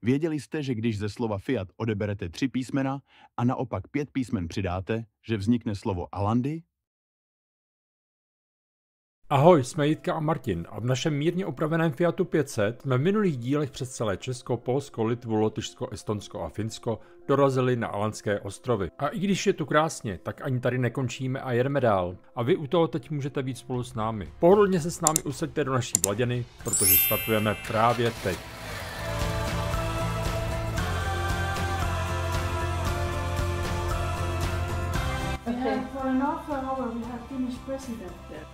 Věděli jste, že když ze slova Fiat odeberete 3 písmena a naopak 5 písmen přidáte, že vznikne slovo Alandy? Ahoj, jsme Jitka a Martin a v našem mírně opraveném Fiatu 500 jsme v minulých dílech přes celé Česko, Polsko, Litvu, Lotyšsko, Estonsko a Finsko dorazili na Alandské ostrovy. A i když je tu krásně, tak ani tady nekončíme a jedeme dál. A vy u toho teď můžete být spolu s námi. Pohodlně se s námi usaďte do naší Vladěny, protože startujeme právě teď. For an half an hour we have Finnish president there.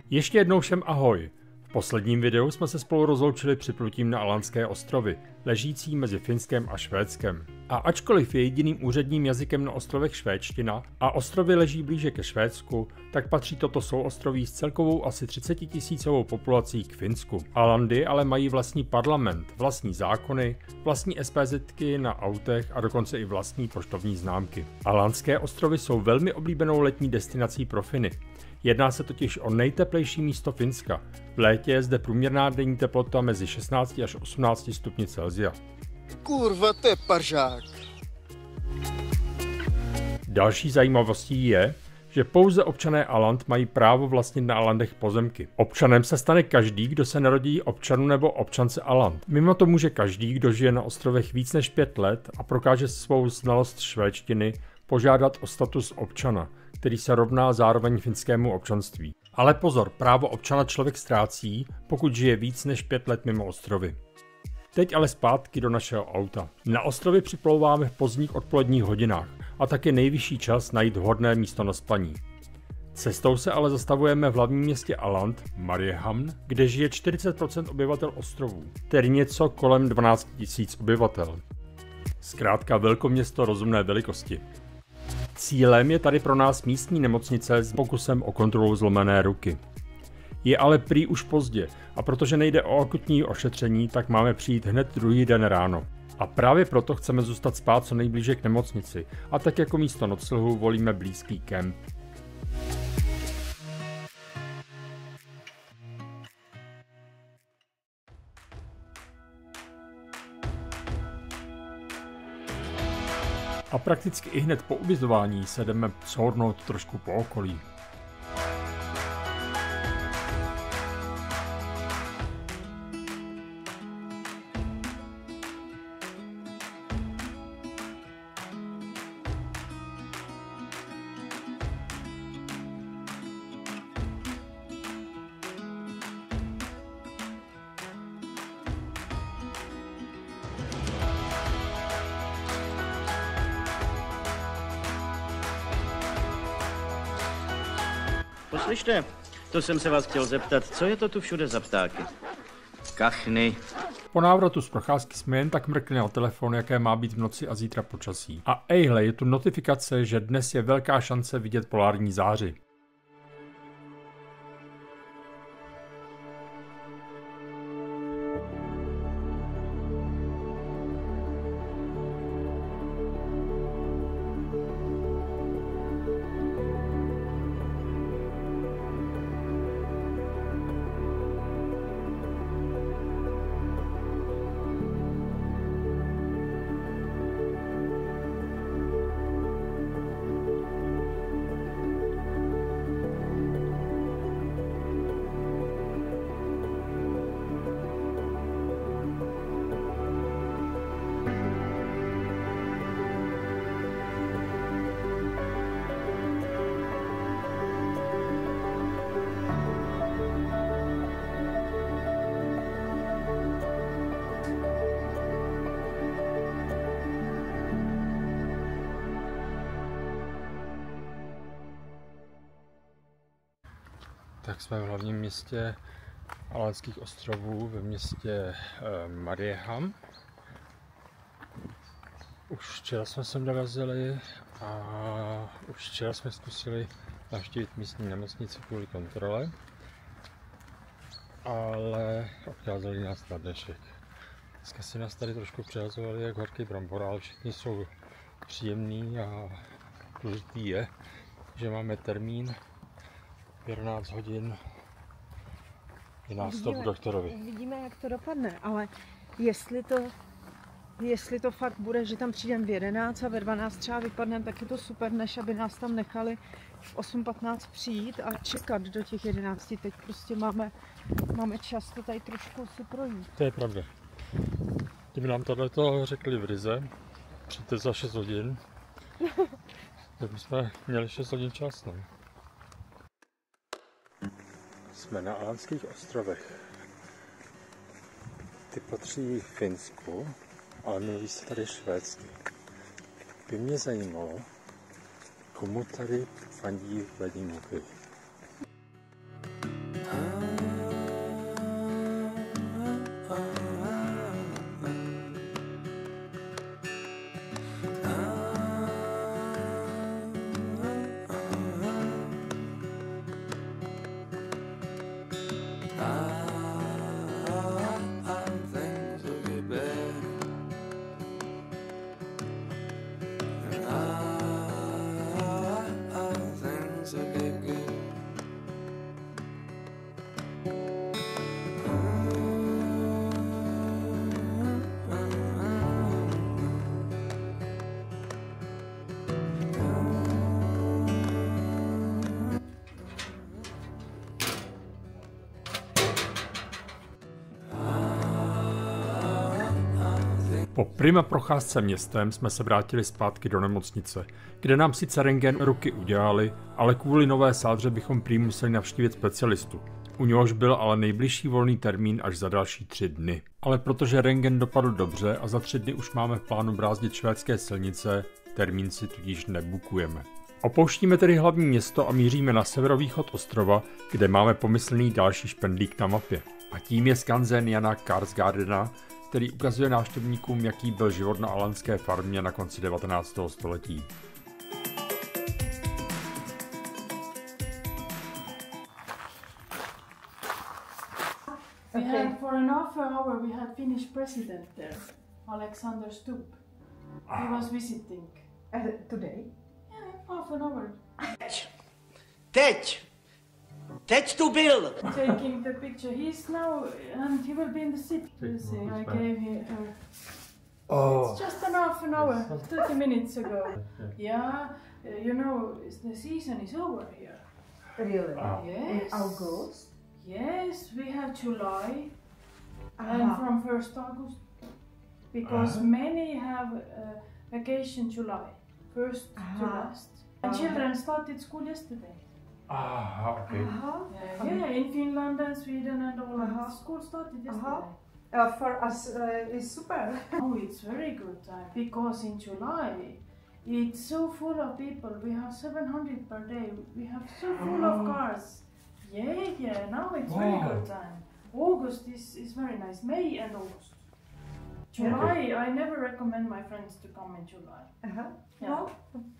Ještě jednou všem ahoj. V posledním videu jsme se spolu rozloučili připlutím na Alandské ostrovy, ležící mezi Finskem a Švédskem. A ačkoliv je jediným úředním jazykem na ostrovech švédština a ostrovy leží blíže ke Švédsku, tak patří toto souostroví s celkovou asi 30 000 populací k Finsku. Alandy ale mají vlastní parlament, vlastní zákony, vlastní SPZky na autech a dokonce i vlastní poštovní známky. Alandské ostrovy jsou velmi oblíbenou letní destinací pro Finy. Jedná se totiž o nejteplejší místo Finska. V létě je zde průměrná denní teplota mezi 16 až 18 stupni Celsia. Kurva, to je pařák. Další zajímavostí je, že pouze občané Aland mají právo vlastnit na Alandech pozemky. Občanem se stane každý, kdo se narodí občanu nebo občance Aland. Mimo to může každý, kdo žije na ostrovech víc než 5 let a prokáže svou znalost švédštiny, požádat o status občana, který se rovná zároveň finskému občanství. Ale pozor, právo občana člověk ztrácí, pokud žije víc než 5 let mimo ostrovy. Teď ale zpátky do našeho auta. Na ostrovy připlouváme v pozdních odpoledních hodinách a tak je nejvyšší čas najít vhodné místo na spaní. Cestou se ale zastavujeme v hlavním městě Aland, Mariehamn, kde žije 40% obyvatel ostrovů, tedy něco kolem 12 000 obyvatel. Zkrátka velkoměsto rozumné velikosti. Cílem je tady pro nás místní nemocnice s pokusem o kontrolu zlomené ruky. Je ale prý už pozdě a protože nejde o akutní ošetření, tak máme přijít hned druhý den ráno. A právě proto chceme zůstat spát co nejblíže k nemocnici a tak jako místo noclhu volíme blízký kemp. A prakticky i hned po ubytování se jdeme shodnout trošku po okolí. Poslyšte, to jsem se vás chtěl zeptat, co je to tu všude za ptáky? Kachny. Po návratu z procházky jsme jen tak mrkli na telefon, jaké má být v noci a zítra počasí. A ejhle, je tu notifikace, že dnes je velká šance vidět polární záři. Tak jsme v hlavním městě Alandských ostrovů, ve městě Mariehamn. Už včera jsme sem dorazili a už včera jsme zkusili navštívit místní nemocnici kvůli kontrole, ale odcházeli nás na dnešek. Dneska si nás tady trošku přehazovali jak horký brambor, ale všichni jsou příjemný a důležitý je, že máme termín 11 hodin je nástup k doktorovi. Uvidíme, jak to dopadne, ale jestli to fakt bude, že tam přijdeme v 11 a ve 12 třeba vypadneme, tak je to super, než aby nás tam nechali v 8:15 přijít a čekat do těch 11. Teď prostě máme čas to tady trošku si projít. To je pravda. Kdyby nám tohleto řekli v Rize, přijďte za 6 hodin, tak bychom měli 6 hodin čas. No. Jsme na Alandských ostrovech. Ty patří Finsku, ale mluví se tady švédsky. By mě zajímalo, komu tady fandí Vladimírovi. Po prima procházce městem jsme se vrátili zpátky do nemocnice, kde nám sice rentgen ruky udělali, ale kvůli nové sádře bychom prý museli navštívit specialistu. U něhož byl ale nejbližší volný termín až za další 3 dny. Ale protože rentgen dopadl dobře a za 3 dny už máme v plánu brázdit švédské silnice, termín si tudíž nebukujeme. Opouštíme tedy hlavní město a míříme na severovýchod ostrova, kde máme pomyslný další špendlík na mapě. A tím je skanzen Jana Karsgardena, který ukazuje návštěvníkům, jaký byl život na alandské farmě na konci 19. století. We had for an half hour we had Finnish president there, Alexander Stubb. He was visiting. Today? Yeah, half an hour. Teď tu byl! Taking the picture. He's now and he will be in the city. You see, I gave her. It's just half an hour, 30 minutes ago. Yeah, you know the season is over here. Really? Yes. In August? Yes, we have July and from 1st August because many have vacation July, 1st to last. And children started school yesterday. Okay. Yeah, in Finland and Sweden and all of school started yesterday. For us, it's super. Oh, it's very good time because in July it's so full of people. We have 700 per day. We have so full of cars. Yeah. Now it's very good time. August is very nice. May and August. July, I never recommend my friends to come in July. Yeah. No?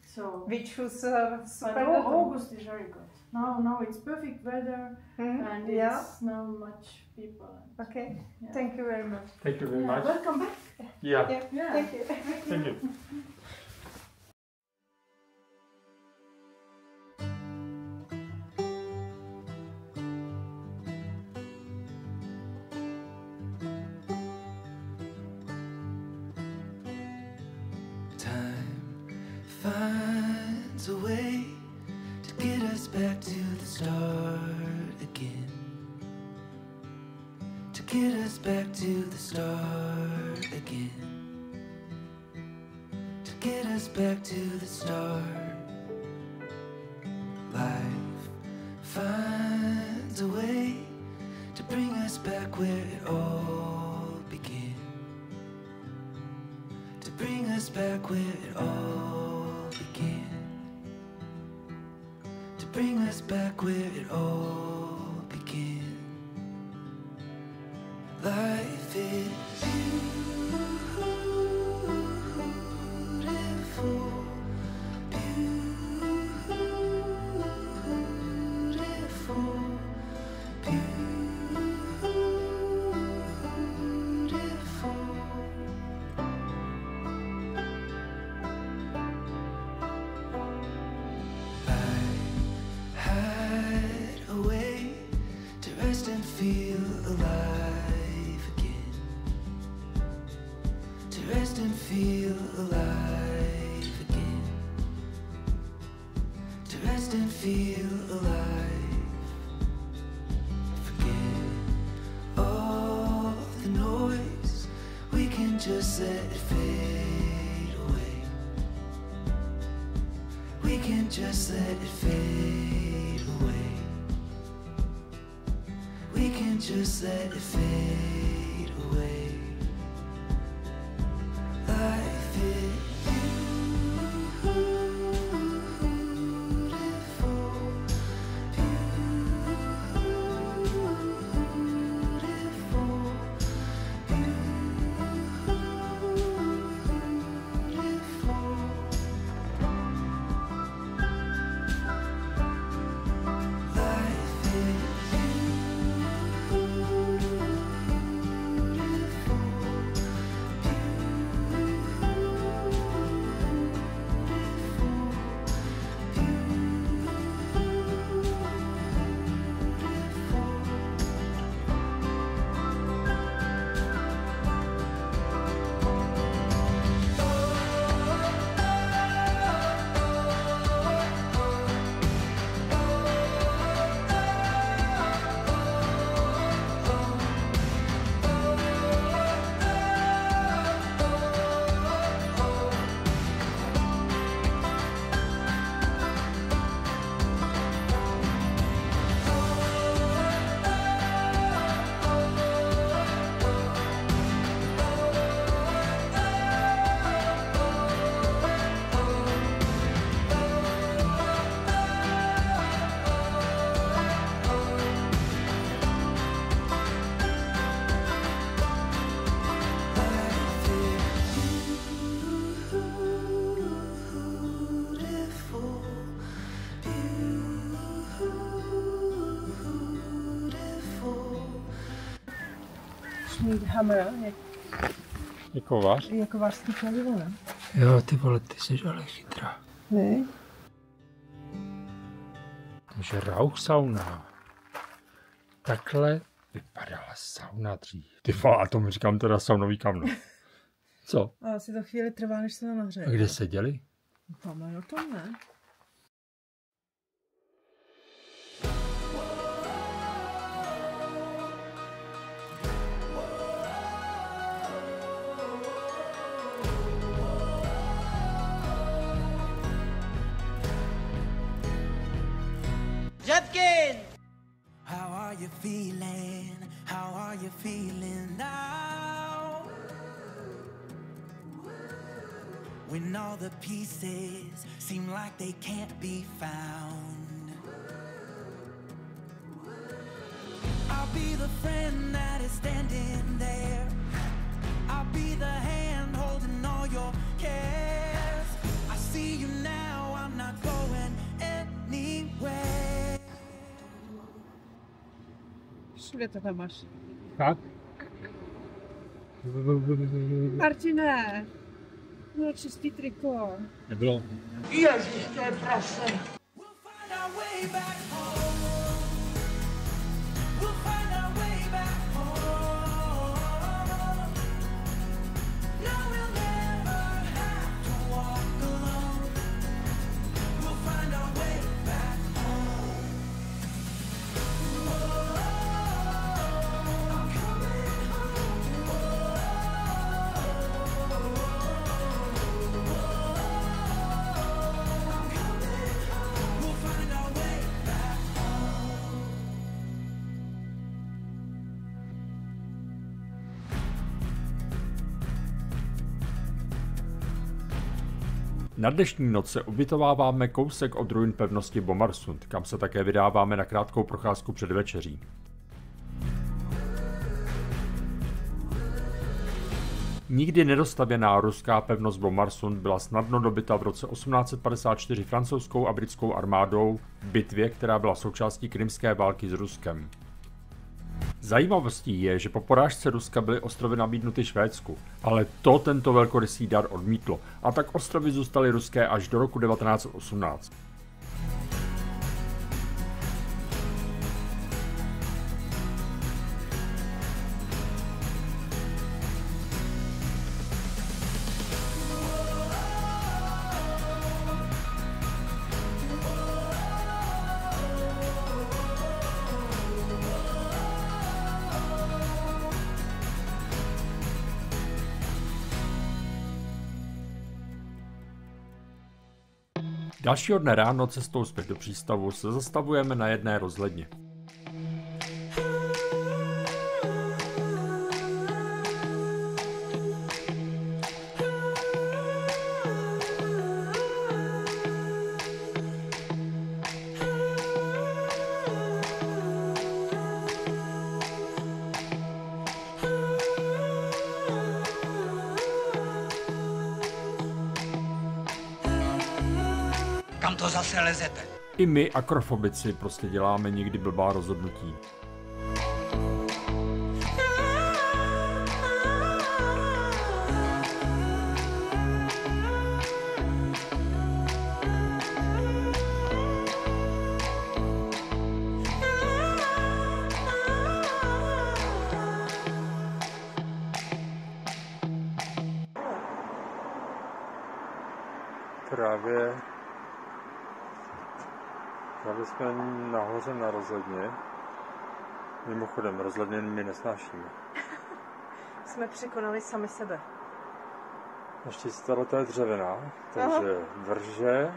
So We choose but super good. August is very good. Now it's perfect weather and it's not much people. Okay. Yeah. Thank you very much. Thank you very Yeah, much. welcome back. Yeah. Yeah. Thank you. Thank you. Time finds a way to get us back to the start again. To get us back to the start again. To get us back to the start. Life finds a way to bring us back where it all began. To bring us back where it all began. To bring us back where it all began. Life is beautiful, I had to rest and feel alive. Forget all the noise, we can just let it fade away. We can just let it fade away. We can just let it fade away. Life is mít hammer, Jako kovář? jako vářský kladivo, ne? Jo, ty vole, ty jsi ale chytrá. Ne? Takže rauch sauna. Takhle vypadala sauna dřív. Ty vole, a tomu říkám teda saunový kamno. Co? A asi to chvíli trvá, než se to nahřeje. A kde seděli? Tamhle na tom, ne? How are you feeling? How are you feeling now? When all the pieces seem like they can't be found, I'll be the friend that is standing there. I'll be the hand holding all your cares. I see you now, I'm not going anywhere. Všude to tam máš. Tak? Martine! Bylo čistý triko. Nebylo. Ježiš, to je prase. We'll find our way back home. We'll find our way back home. No, we'll never have to walk alone. We'll find our way back home. I'm coming home. We'll find our way back home. Na dnešní noc se ubytováváme kousek od ruin pevnosti Bomarsund, kam se také vydáváme na krátkou procházku před večeří. Nikdy nedostavěná ruská pevnost Bomarsund byla snadno dobyta v roce 1854 francouzskou a britskou armádou v bitvě, která byla součástí krymské války s Ruskem. Zajímavostí je, že po porážce Ruska byly ostrovy nabídnuty Švédsku, ale to tento velkorysý dar odmítlo a tak ostrovy zůstaly ruské až do roku 1918. Dalšího dne ráno cestou zpět do přístavu se zastavujeme na jedné rozhledně. Kam to zase lezete? I my, akrofobici, prostě děláme někdy blbá rozhodnutí. Právě jsme nahoře na rozhledně. Mimochodem, rozhledně my nesnášíme. Jsme překonali sami sebe. Naštěstí to je dřevěná, takže vrže.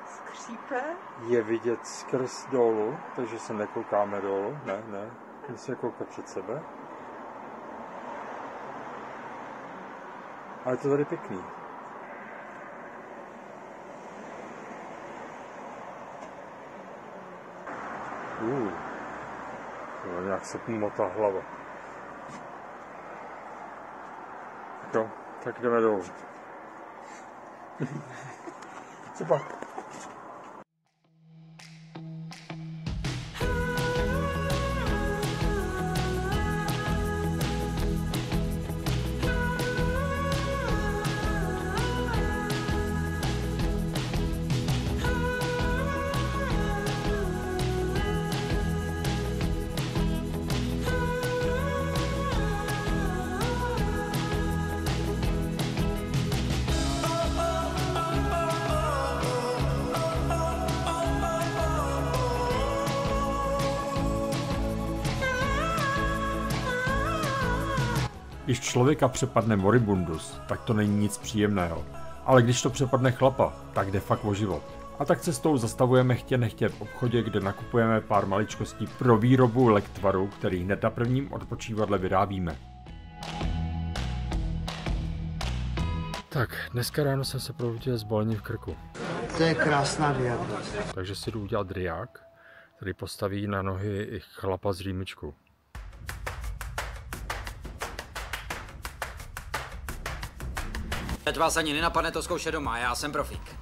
Skřípe. Je vidět skrz dolů, takže se nekoukáme dolů. Ne. Musíme koukat před sebe. Ale je to tady pěkný. Nějak se motá hlava. Jo, tak jdeme dolů. Co pak? Když člověka přepadne moribundus, tak to není nic příjemného. Ale když to přepadne chlapa, tak jde fakt o život. A tak cestou zastavujeme chtě nechtě v obchodě, kde nakupujeme pár maličkostí pro výrobu lektvaru, který hned na prvním odpočívadle vyrábíme. Tak, dneska ráno jsem se probudil s bolením v krku. To je krásná diagnoza. Takže si jdu udělat driák, který postaví na nohy i chlapa z rýmičku. Teď vás ani nenapadne to zkoušet doma, já jsem profík.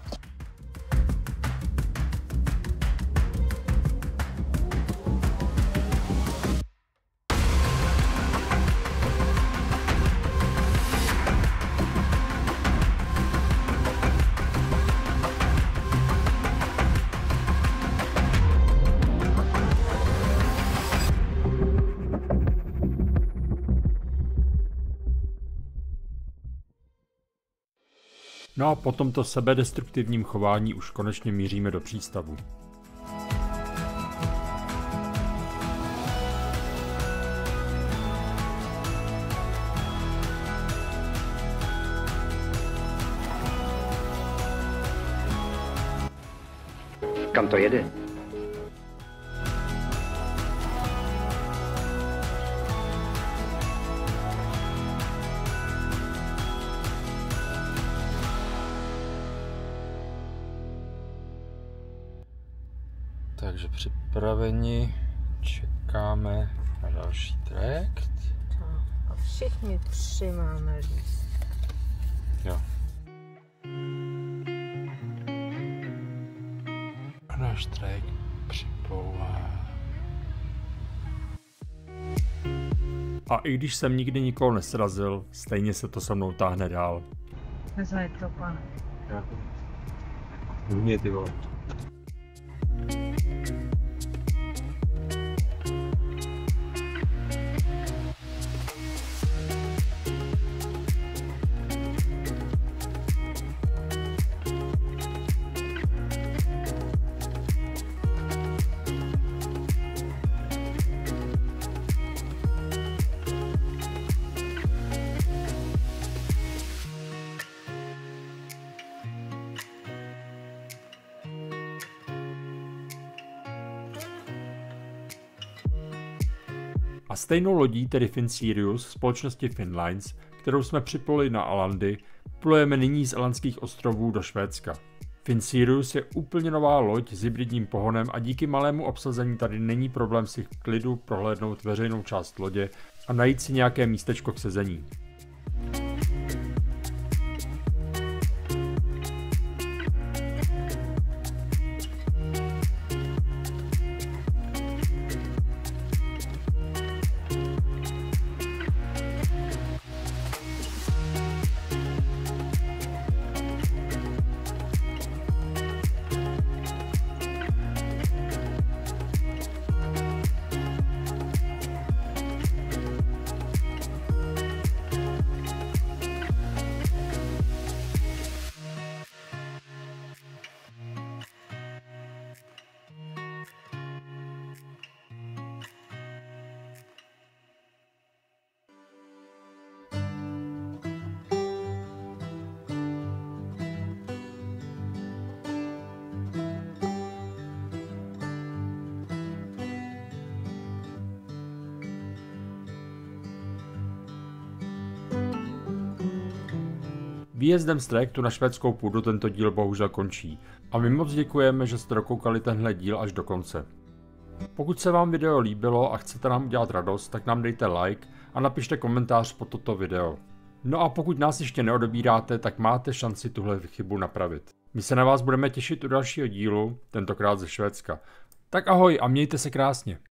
No a po tomto sebedestruktivním chování už konečně míříme do přístavu. Kam to jede? Takže připraveni, čekáme na další trajekt. A všichni tři máme líst. Jo. A náš trajekt připlouvá. A i když jsem nikdy nikoho nesrazil, stejně se to se mnou táhne dál. Nezajet to, pane. Jo. Mě ty vole. A stejnou lodí, tedy Finn Sirius, společnosti Finnlines, kterou jsme připojili na Alandy, plujeme nyní z Alandských ostrovů do Švédska. Finn Sirius je úplně nová loď s hybridním pohonem a díky malému obsazení tady není problém si v klidu prohlédnout veřejnou část lodě a najít si nějaké místečko k sezení. Výjezdem z trajektu na švédskou půdu tento díl bohužel končí a my moc děkujeme, že jste dokoukali tenhle díl až do konce. Pokud se vám video líbilo a chcete nám udělat radost, tak nám dejte like a napište komentář pod toto video. No a pokud nás ještě neodebíráte, tak máte šanci tuhle chybu napravit. My se na vás budeme těšit u dalšího dílu, tentokrát ze Švédska. Tak ahoj a mějte se krásně.